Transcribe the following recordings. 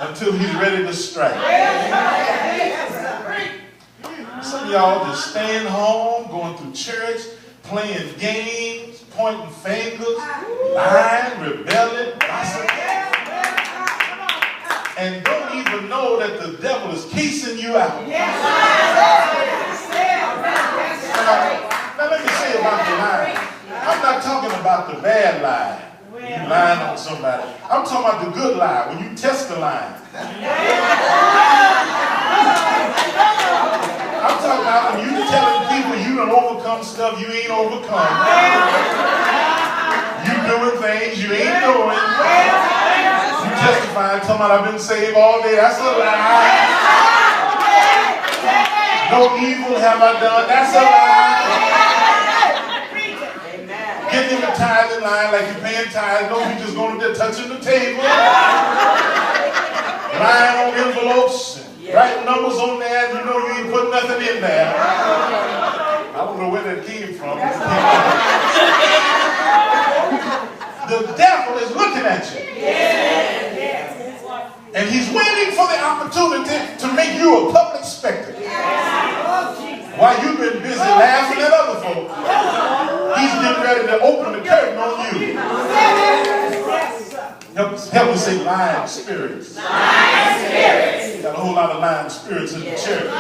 until he's ready to strike. Some of y'all just staying home, going through church, playing games, pointing fingers, lying, rebelling, gossiping, and don't even know that the devil is casing you out. Now let me say about the lying. I'm not talking about the bad lie. You lying on somebody. I'm talking about the good lie, when you test the line. I'm talking about when you telling people you done overcome stuff you ain't overcome. You doing things you ain't doing. You testifying, talking about I've been saved all day. That's a lie. No evil have I done. That's a lie. Get in the tithing line like you're paying tithes. No, you just going to be touching the table. Lying on envelopes. Writing numbers on there, and you know you ain't put nothing in there. I don't know where that came from. The devil is looking at you. And he's waiting for the opportunity to make you a public spectacle. While you've been busy laughing at other folks, he's getting ready to open the curtain on you. Help me say lying spirits. Lying spirits. Got a whole lot of lying spirits in the church.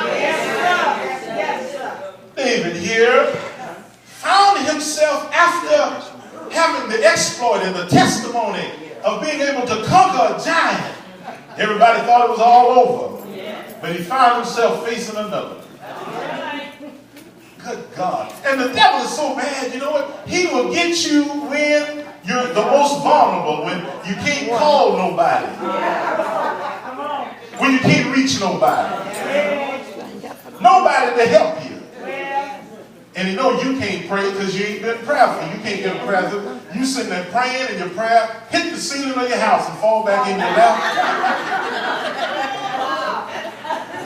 David here found himself, after having the exploit and the testimony of being able to conquer a giant. Everybody thought it was all over. But he found himself facing another. Good God. And the devil is so bad, you know what? He will get you when you're the most vulnerable, when you can't call nobody, when you can't reach nobody, nobody to help you. And you know you can't pray because you ain't been prayerful. You can't get a prayer. You sitting there praying and your prayer hit the ceiling of your house and fall back in your lap.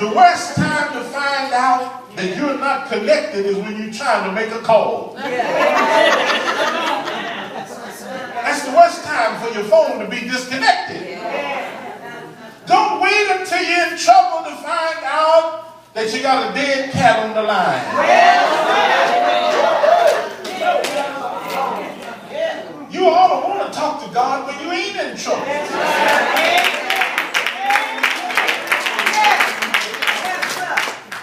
The worst time to find out that you're not connected is when you're trying to make a call. That's the worst time for your phone to be disconnected. Don't wait until you're in trouble to find out that you got a dead cat on the line. You ought to want to talk to God when you ain't in trouble.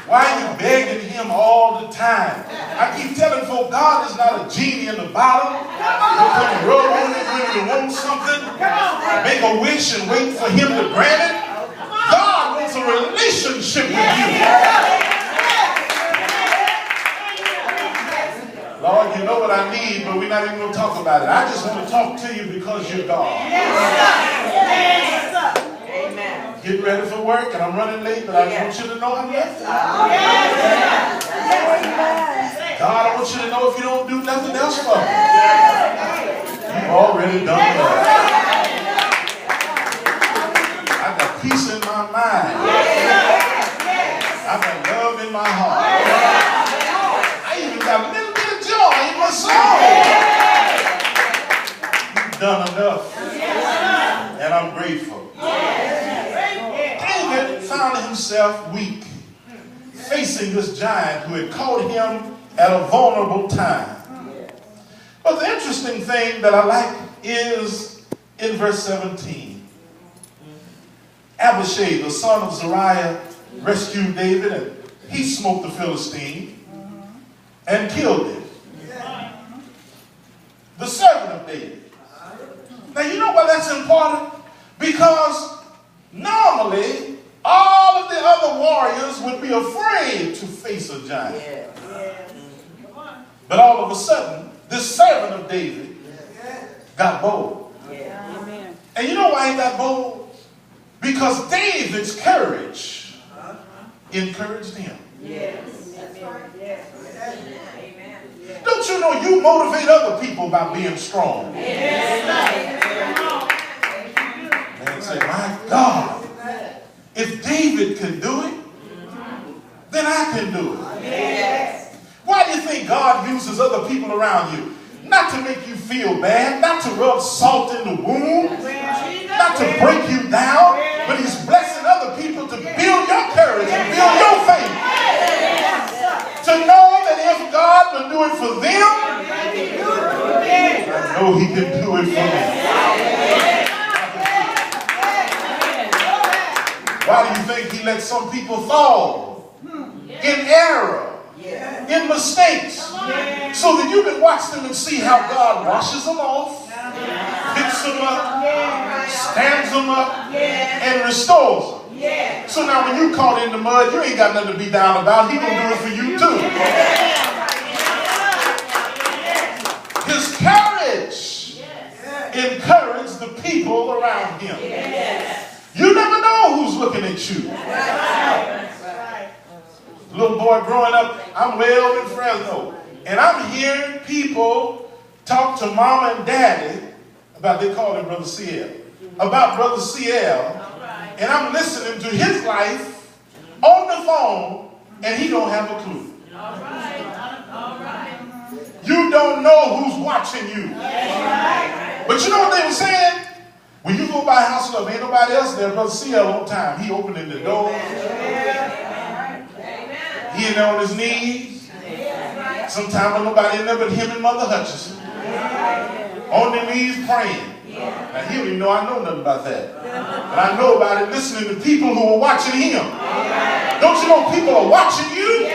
Why are you begging him all the time? I keep telling folks, God is not a genie in the bottle. You put a rub on it when you want something. Make a wish and wait for him to grant it. God wants a relationship with you. Lord, you know what I need, but we're not even going to talk about it. I just want to talk to you because you're God. Amen. Getting ready for work, and I'm running late, but I want you to know I'm ready. God, I want you to know if you don't do nothing else for me, you've already done enough. I got peace in my mind. I got love in my heart. I even got a little bit of joy in my soul. You've done enough, and I'm grateful. David found himself weak, facing this giant who had caught him at a vulnerable time. But the interesting thing that I like is in verse 17. Abishai, the son of Zeruiah, rescued David, and he smote the Philistine and killed him. The servant of David. Now you know why that's important? Because normally all of the other warriors would be afraid to face a giant. But all of a sudden, this servant of David got bold. And you know why he got bold? Because David's courage encouraged him. Don't you know you motivate other people by being strong? And say, my God, if David can do it, then I can do it. Why do you think God uses other people around you? Not to make you feel bad, not to rub salt in the wound, not to break you down, but he's Why do you think he lets some people fall in error, in mistakes, so that you can watch them and see how God washes them off, picks them up, stands them up, and restores them. So now when you caught in the mud, you ain't got nothing to be down about. He gonna do it for you too. His courage encouraged the people around him. You never know who's looking at you. Little boy growing up, I'm way over in Fresno, and I'm hearing people talk to mama and daddy about, they call him Brother CL, about Brother CL, and I'm listening to his life on the phone, and he don't have a clue. You don't know who's watching you. But you know what they were saying? When you go by House Love, ain't nobody else there. Brother CL on time. He opening the door. He in there on his knees. Sometimes when nobody in there but him and Mother Hutchinson. On their knees praying. Now he don't even know I know nothing about that. But I know about it listening to people who are watching him. Don't you know people are watching you?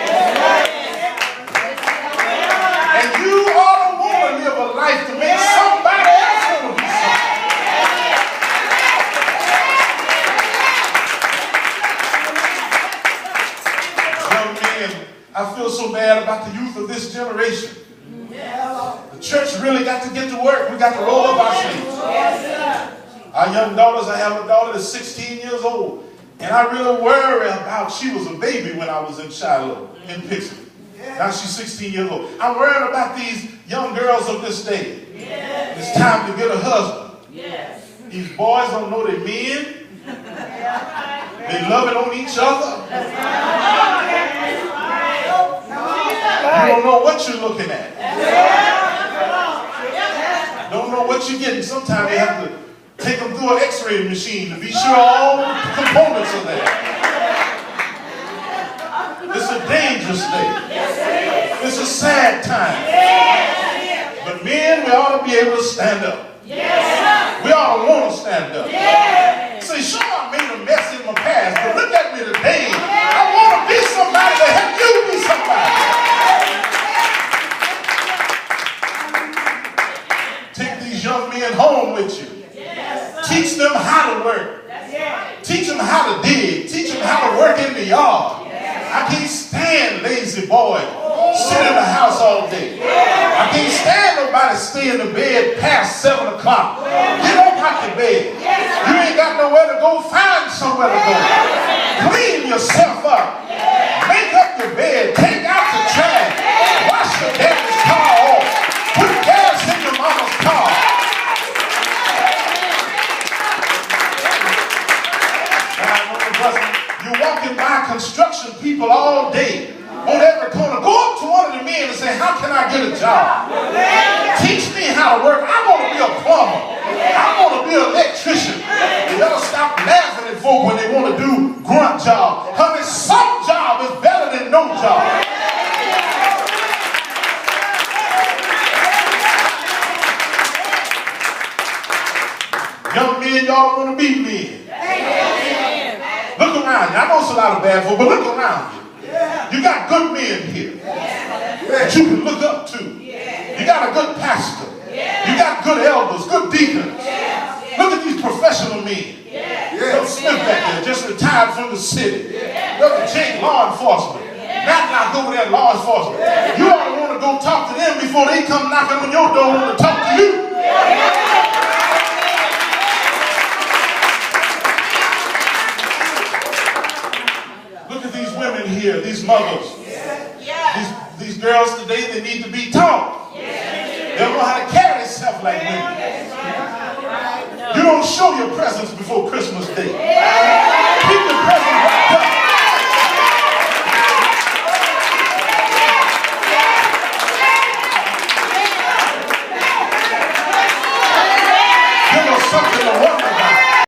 And you ought to want to live a life to make somebody else want to be something. Young men, I feel so bad about the youth of this generation. The church really got to get to work. We got to roll up our sleeves. Our young daughters, I have a daughter that's 16 years old. And I really worry about, she was a baby when I was in Shiloh, in Pixie. Now she's 16 years old. I'm worried about these young girls of this day. It's time to get a husband. These boys don't know their men. They love it on each other. You don't know what you're looking at. Don't know what you're getting. Sometimes you have to take them through an x-ray machine to be sure all the components are there. It's a dangerous day. It's a sad time. But men, we ought to be able to stand up. We ought to want to stand up. Say, sure, I made a mess in my past, but look at me today. I want to be somebody to help you be somebody. Take these young men home with you. Teach them how to work. Teach them how to dig. Teach them how to work in the yard. I can't stand lazy boys sit in the house all day. I can't stand nobody stay in the bed past 7 o'clock. Get up out the bed. You ain't got nowhere to go. Find somewhere to go. Clean yourself up. Make up your bed. Take out the trash. Wash your daddy's car off. Put gas in your mama's car. You're walking by construction people all day on every corner. Go up to one of the men and say, how can I get a job? Teach me how to work. I want to be a plumber. I want to be an electrician. You better stop laughing at folk when they want to do grunt job. Honey, some job is better than no job. Young men, y'all want to be men. Look around you. I know it's a lot of bad folk, but look around you. You got good men here that you can look up to. You got a good pastor. You got good elders, good deacons. Look at these professional men. Brother Smith back there, just retired from the city. Brother Jake, law enforcement. Not over there, law enforcement. You ought to want to go talk to them before they come knocking on your door and want to talk to you. Here, these mothers, these girls today, they need to be taught. They don't know how to carry themselves like women. You don't show your presence before Christmas.